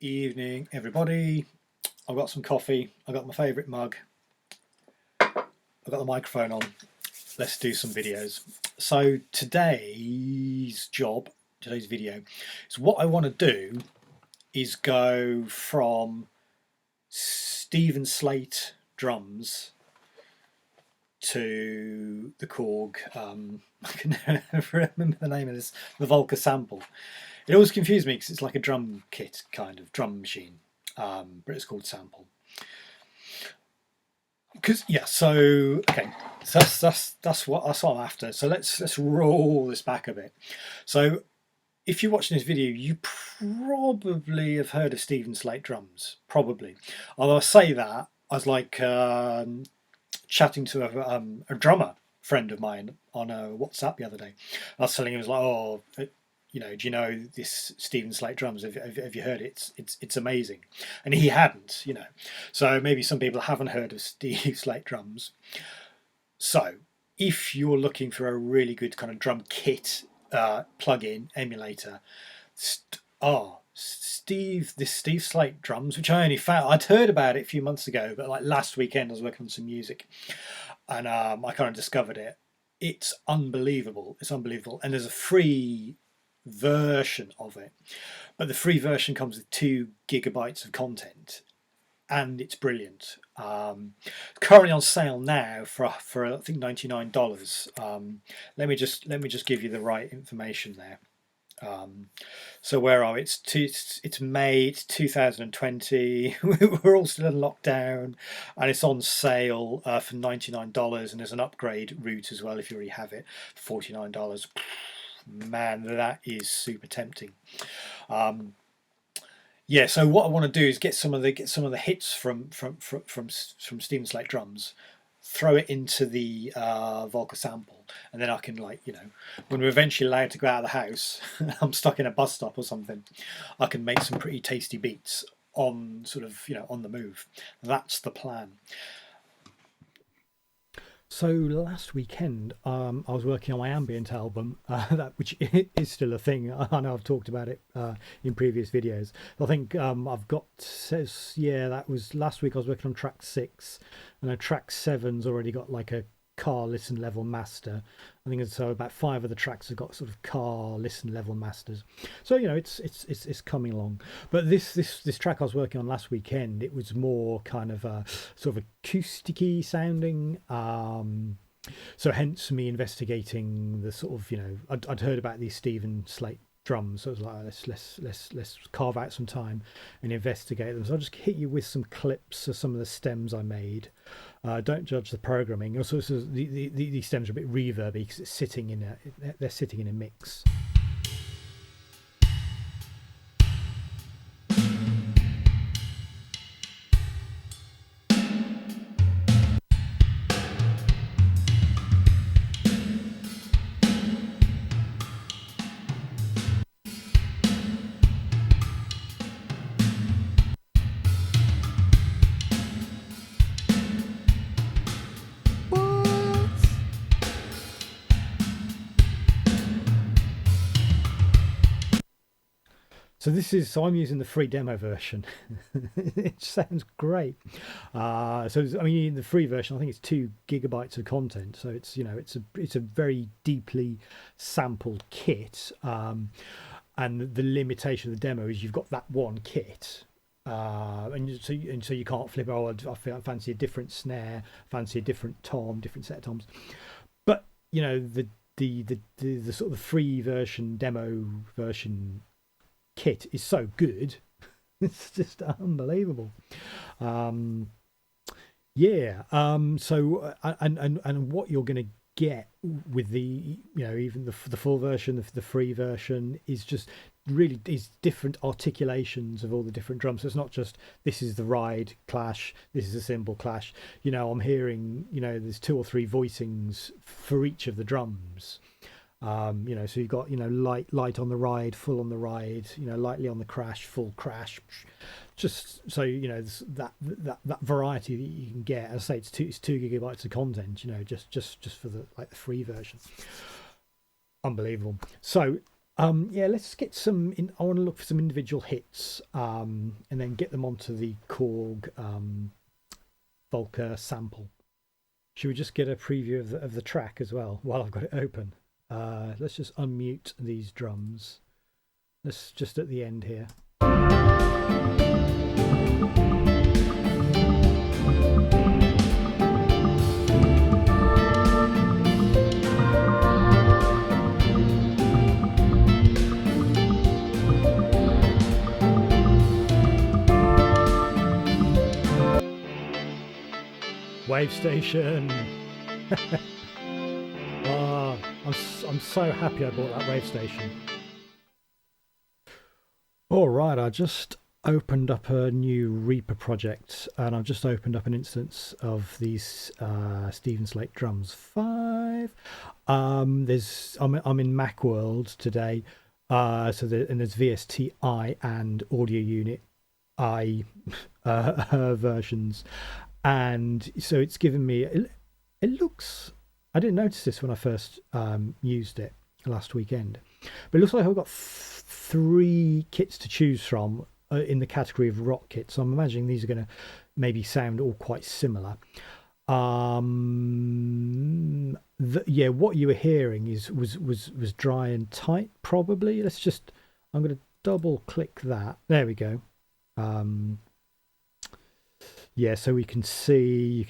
Evening, everybody. I've got some coffee. I've got my favourite mug. I've got the microphone on. Let's do some videos. So today's video, is what I want to do is go from Steven Slate Drums to the Korg. I can never remember the name of this. The Volca Sample. It always confused me because it's like a drum kit, kind of drum machine, but it's called Sample. So that's what I'm after. So let's roll this back a bit. So if you're watching this video, you probably have heard of Steven Slate Drums, probably. Although I say that, I was like chatting to a drummer friend of mine on a WhatsApp the other day. I was telling him, do you know this Steven Slate Drums? Have you heard it? It's amazing. And he hadn't, So maybe some people haven't heard of Steve Slate Drums. So if you're looking for a really good kind of drum kit plug-in emulator, Steve Slate Drums, which I only found, I'd heard about it a few months ago, but like last weekend I was working on some music and I kind of discovered it. It's unbelievable. And there's a free version of it, but the free version comes with 2 gigabytes of content and it's brilliant. Currently on sale now for I think $99. Let me just give you the right information there. So where are we? It's May 2020. We're all still in lockdown, and it's on sale for $99, and there's an upgrade route as well if you already have it, $49. Man, that is super tempting. So what I want to do is get some of the hits from Steven Slate Drums, throw it into the Volca Sample, and then I can, when we're eventually allowed to go out of the house, I'm stuck in a bus stop or something, I can make some pretty tasty beats on on the move. That's the plan. So last weekend, I was working on my ambient album, which is still a thing. I know I've talked about it in previous videos. I think that was last week. I was working on track 6, and track 7's already got like a car listen level master. I think so. About 5 of the tracks have got sort of car listen level masters. So it's coming along. But this track I was working on last weekend, it was more kind of sort of acousticy sounding. So hence me investigating the sort of I'd heard about these Steven Slate Drums, so I was like, let's carve out some time and investigate them. So I'll just hit you with some clips of some of the stems I made. Don't judge the programming. Also, these stems are a bit reverby because they're sitting in a mix. So I'm using the free demo version. It sounds great. In the free version, I think it's 2 gigabytes of content. So it's a very deeply sampled kit. And the limitation of the demo is you've got that one kit. And so you can't flip. I fancy a different snare, fancy a different tom, different set of toms. But the sort of the free version, demo version kit is so good. It's just unbelievable. So and what you're going to get with the even the full version, the free version, is just really is different articulations of all the different drums. So it's not just this is the ride clash, this is a cymbal clash. I'm hearing there's 2 or 3 voicings for each of the drums. So you've got light on the ride, full on the ride, lightly on the crash, full crash. Just so that variety that you can get. As I say, it's 2 gigabytes of content. Just for the free version. Unbelievable. So Yeah, let's get some. I want to look for some individual hits, and then get them onto the Korg Volca sample. Should we just get a preview of the track as well while I've got it open? Let's just unmute these drums. Let's just at the end here. Wave station. Oh, I'm so happy I bought that wave station. All right, I just opened up a new Reaper project, and I've just opened up an instance of these Steven Slate Drums 5. I'm in Macworld today, and there's VST I and Audio Unit I versions. And so it's given me, it looks, I didn't notice this when I first used it last weekend, but it looks like I've got 3 kits to choose from in the category of rock kits. So I'm imagining these are going to maybe sound all quite similar. Yeah, what you were hearing was dry and tight, probably. I'm going to double click that. There we go. Yeah, so you can see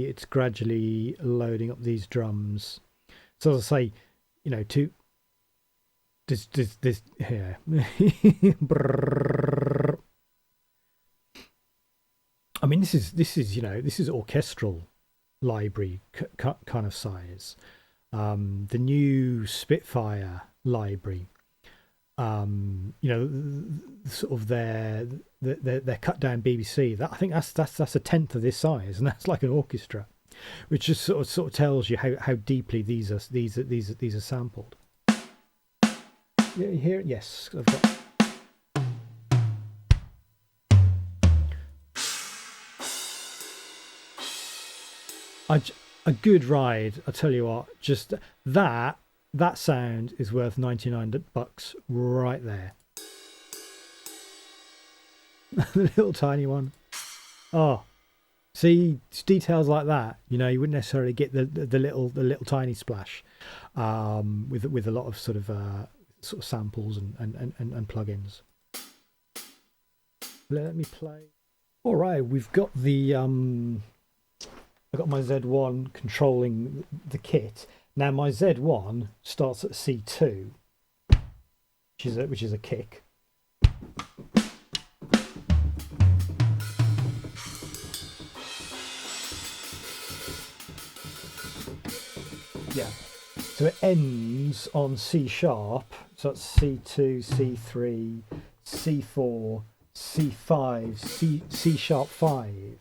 it's gradually loading up these drums. So as I say, this here. I mean, this is orchestral library kind of size. The new Spitfire library. Sort of their cut down BBC. That I think that's a tenth of this size, and that's like an orchestra, which just sort of tells you how deeply these are sampled. Yeah, you hear it? Yes, I've got. A good ride. I tell you what, just that sound is worth $99 right there. The little tiny one. Oh, see, details like that. You wouldn't necessarily get the little tiny splash with a lot of sort of samples and plugins. Let me play. All right, we've got the I've got my Z1 controlling the kit. Now my Z1 starts at C2, which is a kick. Yeah. So it ends on C sharp. So it's C2, C3, C4, C5, C sharp 5.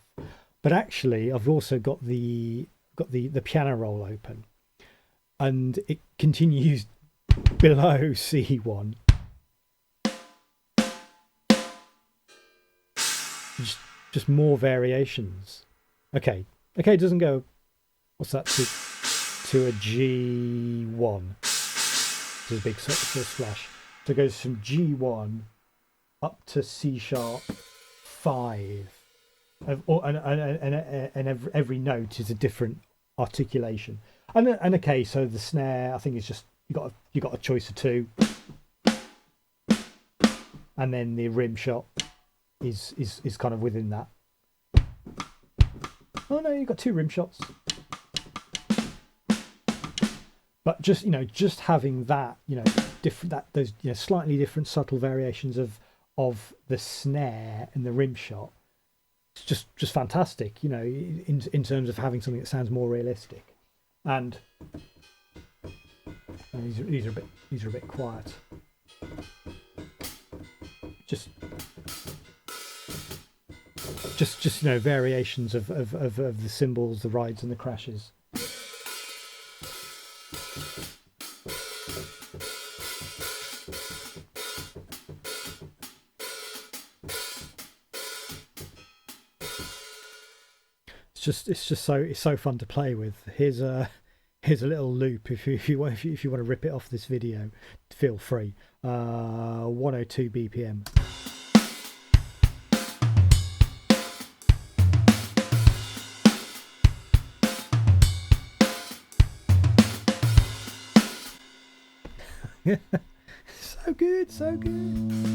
But actually I've also got the piano roll open. And it continues below C1. Just more variations. Okay, it doesn't go. What's that to a G1? There's a big sort of splash. So it goes from G1 up to C sharp 5, and every note is a different articulation. And okay, so the snare, I think it's just you got a choice of 2, and then the rim shot is kind of within that. Oh no, you've got 2 rim shots. But just having that, different those slightly different subtle variations of the snare and the rim shot, it's just fantastic. In terms of having something that sounds more realistic. And these are a bit quiet. Just variations of the cymbals, the rides, and the crashes. It's so fun to play with. Here's a little loop if you want to rip it off this video. feel free. 102 BPM. So good, so good.